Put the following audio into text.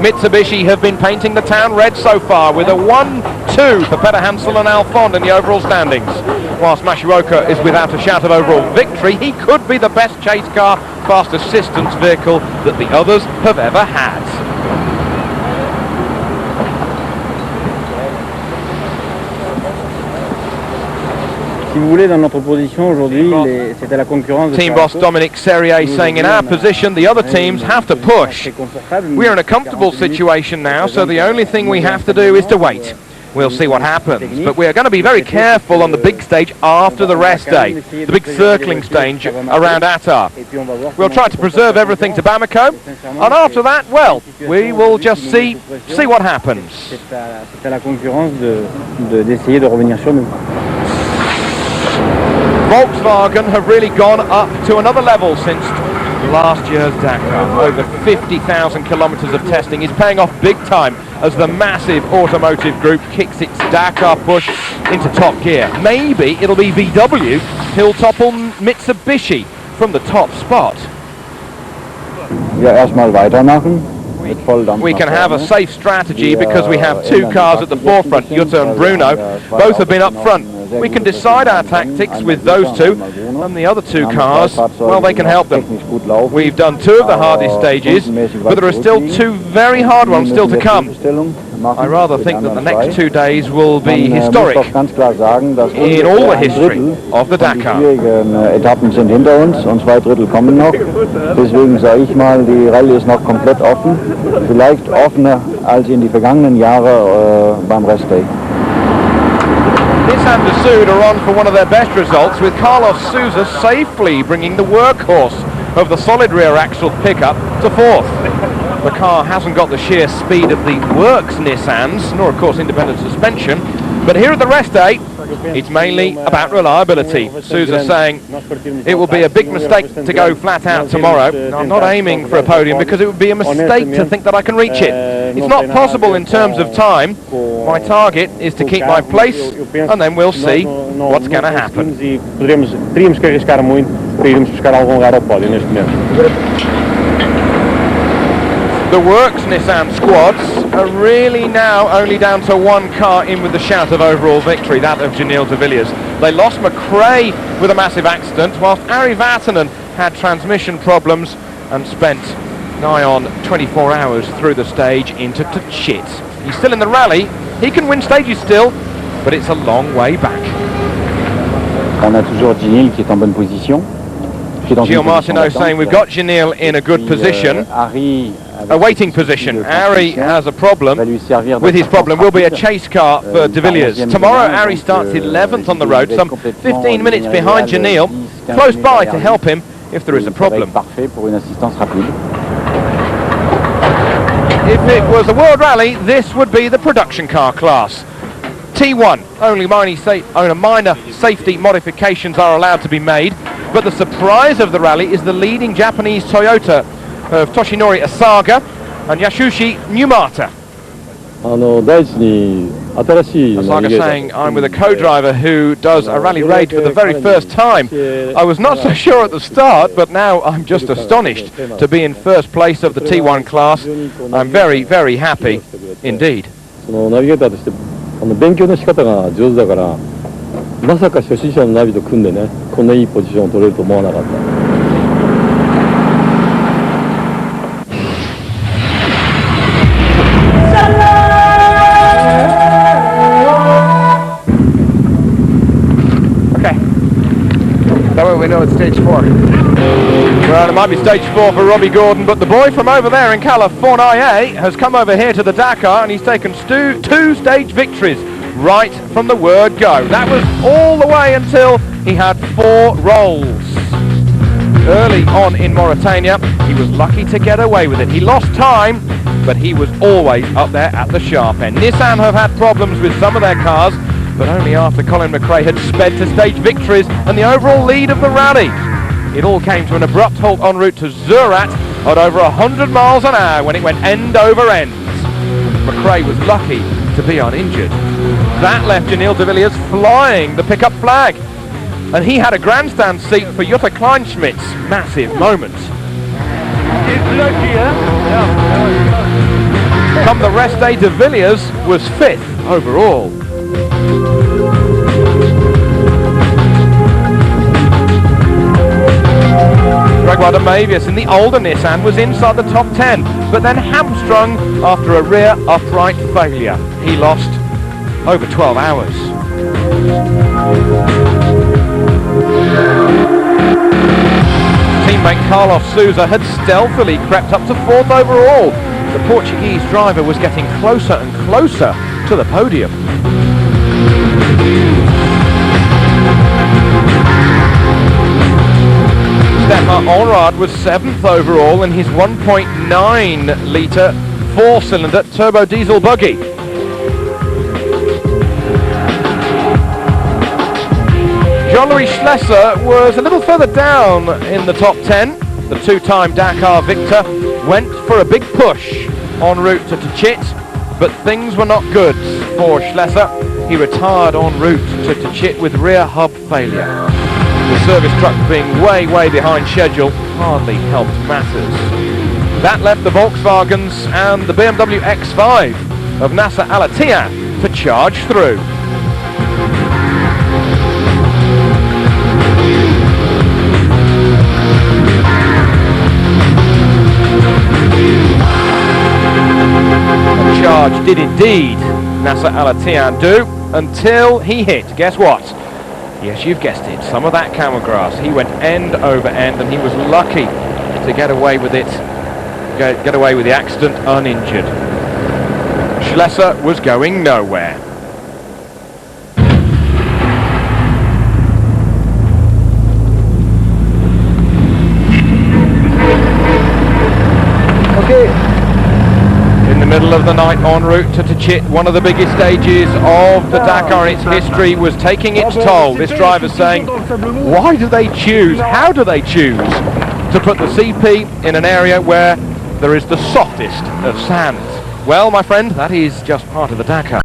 Mitsubishi have been painting the town red so far with a 1-2 for Peter Hansel and Alfond in the overall standings. Whilst Mashiroka is without a shout of overall victory, he could be the best chase car fast assistance vehicle that the others have ever had. Team boss Dominic Serrier saying in our position the other teams have to push. We're in a comfortable situation now, so the only thing we have to do is to wait. We'll see what happens, but we're going to be very careful on the big stage after the rest day, the big circling stage around Attar. We'll try to preserve everything to Bamako, and after that, well, we will just see what happens. Volkswagen have really gone up to another level since last year's Dakar. Over 50,000 kilometres of testing is paying off big time as the massive automotive group kicks its Dakar push into top gear. Maybe it'll be VW who'll topple Mitsubishi from the top spot. We can have a safe strategy because we have two cars at the forefront, Jutta and Bruno. Both have been up front. We can decide our tactics with those two, and the other two cars, well, they can help them. We've done two of the hardest stages, but there are still two very hard ones still to come. I rather think that the next 2 days will be historic in all the history of the Dakar. Etappen sind hinter uns und 2 Drittel kommen noch. Deswegen sage ich mal, die Rallye ist noch komplett offen. Vielleicht offener als in die vergangenen Jahre beim Restday. Nissan de Sud are on for one of their best results, with Carlos Souza safely bringing the workhorse of the solid rear axle pickup to 4th. The car hasn't got the sheer speed of the works Nissans, nor of course independent suspension, but here at the rest day, it's mainly about reliability. Souza saying it will be a big mistake to go flat out tomorrow. I'm not aiming for a podium because it would be a mistake to think that I can reach it. It's not possible in terms of time. My target is to keep my place, and then we'll see what's going to happen. The Works Nissan squads are really now only down to one car in with the shout of overall victory, that of Janil de Villiers. They lost McRae with a massive accident, whilst Ari Vatanen had transmission problems and spent nigh on 24 hours through the stage into shit. He's still in the rally, he can win stages still, but it's a long way back. On a toujours Janil qui est en bonne position. Gilles Martineau saying we've got Janil in a good position, a waiting position. Ari has a problem. With his problem will be a chase car for de Villiers. Tomorrow Ari starts 11th on the road, some 15 minutes behind Janil, close by to help him if there is a problem. If it was a World Rally, this would be the production car class. T1, only minor safety modifications are allowed to be made, but the surprise of the rally is the leading Japanese Toyota of Toshinori Asaga and Yasushi Numata. Asaga saying, I'm with a co-driver who does a rally raid for the very first time. I was not so sure at the start, but now I'm just astonished to be in first place of the T1 class. I'm very, very happy indeed. 勉強の仕方が上手だから、まさか初心者のナビと組んでね、こんないいポジションを取れると思わなかった。Okay. That way we know it's stage 4. Well, it might be stage 4 for Robbie Gordon, but the boy from over there in California has come over here to the Dakar and he's taken 2 stage victories right from the word go. That was all the way until he had 4 rolls. Early on in Mauritania, he was lucky to get away with it. He lost time, but he was always up there at the sharp end. Nissan have had problems with some of their cars, but only after Colin McRae had sped to stage victories and the overall lead of the rally. It all came to an abrupt halt en route to Zurat at over 100 miles an hour when it went end over end. McRae was lucky to be uninjured. That left Janil de Villiers flying the pickup flag. And he had a grandstand seat for Jutta Kleinschmidt's massive moment. It's lucky, huh? Yeah. Come the rest day, de Villiers was 5th overall. Gregoire de Mavius in the older Nissan was inside the top 10, but then hamstrung after a rear upright failure. He lost over 12 hours. Teammate Carlos Sousa had stealthily crept up to 4th overall. The Portuguese driver was getting closer and closer to the podium. Stefan Onrad was 7th overall in his 1.9 litre 4-cylinder turbo diesel buggy. Jean-Louis Schlesser was a little further down in the top 10. The two-time Dakar victor went for a big push en route to Tchit, but things were not good for Schlesser. He retired en route to Tchit with rear hub failure. The service truck being way behind schedule hardly helped matters. That left the Volkswagens and the BMW X5 of Nasser Al-Attiyah to charge through. The charge did indeed Nasser Al-Attiyah do until he hit, guess what? Yes, you've guessed it, some of that camel grass. He went end over end and he was lucky to get away with it, get away with the accident uninjured. Schlesser was going nowhere. Okay. In the middle of the night en route to Tchit, one of the biggest stages of the Dakar in its history was taking its toll. This driver's saying, why do they choose, how do they choose to put the CP in an area where there is the softest of sands? Well, my friend, that is just part of the Dakar.